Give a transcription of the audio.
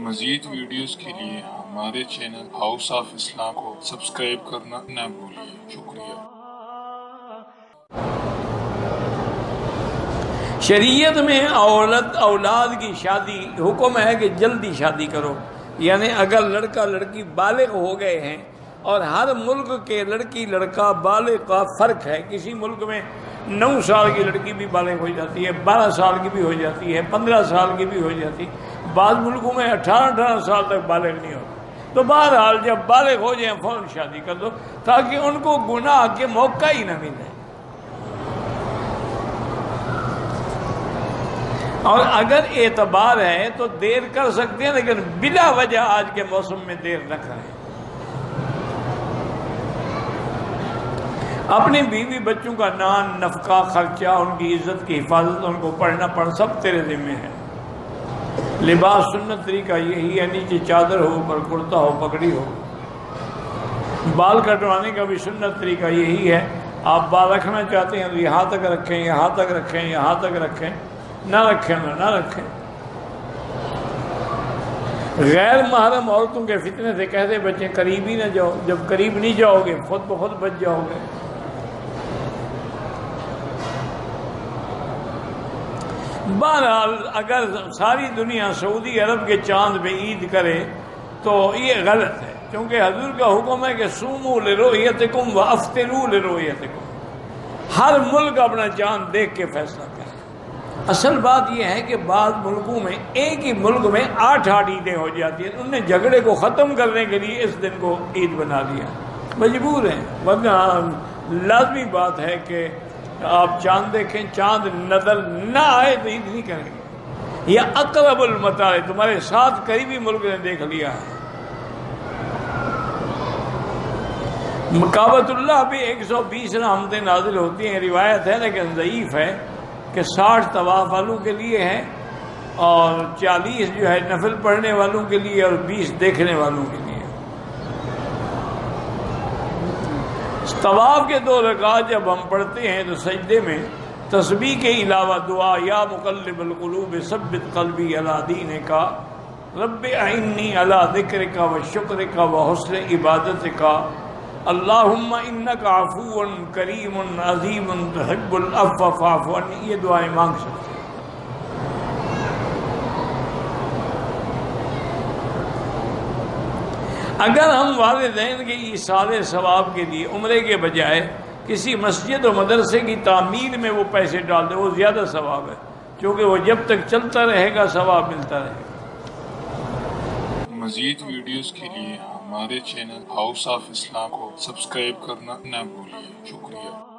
مزید ویڈیوز کے لیے ہمارے چینل ہاؤس آف اسلام کو سبسکرائب کرنا نہ بھولیے۔ شکریہ۔ شریعت میں اولاد کی شادی حکم ہے کہ جلدی شادی کرو، یعنی اگر لڑکا لڑکی بالغ ہو گئے ہیں، اور ہر ملک کے لڑکی لڑکا بالغ کا فرق ہے۔ کسی ملک میں 9 سال کی لڑکی بھی بالغ ہو جاتی ہے، 12 سال کی بھی ہو جاتی ہے، 15 سال کی بھی ہو جاتی ہے، بعض ملکوں میں 18 سال تک بالغ نہیں ہوتی۔ تو بہرحال جب بالغ ہو جائیں فوراً شادی کر دو، تاکہ ان کو گناہ کے موقع ہی نہ ملے۔ اور اگر اعتبار ہے تو دیر کر سکتے ہیں، لیکن بلا وجہ آج کے موسم میں دیر نہ کریں۔ اپنی بیوی بچوں کا نان نفقہ خرچہ، ان کی عزت کی حفاظت، ان کو پڑھنا سب تیرے ذمہ ہے۔ لباس سنت طریقہ یہی ہے، نیچے چادر ہو، اوپر کرتا ہو، پگڑی ہو۔ بال کٹوانے کا بھی سنت طریقہ یہی ہے۔ آپ بال رکھنا چاہتے ہیں تو یہاں تک رکھیں، یہاں تک رکھیں، یہاں تک رکھیں، نہ رکھیں نہ رکھیں۔ غیر محرم عورتوں کے فتنے سے کہتے بچیں قریب ہی نہ جاؤ، جب قریب نہیں جاؤ گے خود بخود بچ جاؤ گے۔ بہرحال اگر ساری دنیا سعودی عرب کے چاند پہ عید کرے تو یہ غلط ہے، کیونکہ حضور کا حکم ہے کہ صوموا لرؤیتکم وافطروا لرؤیتکم۔ ہر ملک اپنا چاند دیکھ کے فیصلہ کرے۔ اصل بات یہ ہے کہ بعض ملکوں میں ایک ہی ملک میں 8 عیدیں ہو جاتی ہیں، انہوں نے جھگڑے کو ختم کرنے کے لیے اس دن کو عید بنا دیا، مجبور ہیں، ورنہ لازمی بات ہے کہ آپ چاند دیکھیں، چاند نظر نہ آئے تو عید نہیں کریں گے۔ یہ اقرب المطالع، تمہارے ساتھ قریبی ملک نے دیکھ لیا ہے۔ کعبۃ اللہ بھی 120 رحمتیں نازل ہوتی ہیں، روایت ہے لیکن ضعیف ہے کہ 60 طواف والوں کے لیے ہے، اور 40 جو ہے نفل پڑھنے والوں کے لیے، اور 20 دیکھنے والوں کے لیے۔ طواف کے 2 رکعات جب ہم پڑھتے ہیں تو سجدے میں تسبیح کے علاوہ دعا یا مقلب القلوب ثبت قلبی علی دینک رب اعنی علی ذکرک و شکرک و حسن عبادتک اللہم انک عفو کریم عظیم تحب العفو فاعف عنی، یہ دعائیں مانگ سکتے ہیں۔ اگر ہم والدین کے ایصال ثواب کے لیے عمرے کے بجائے کسی مسجد و مدرسے کی تعمیر میں وہ پیسے ڈال دیں، وہ زیادہ ثواب ہے، کیونکہ وہ جب تک چلتا رہے گا ثواب ملتا رہے گا۔ مزید ویڈیوز کے لیے ہمارے چینل ہاؤس آف اسلام کو سبسکرائب کرنا نہ بھولیے۔ شکریہ۔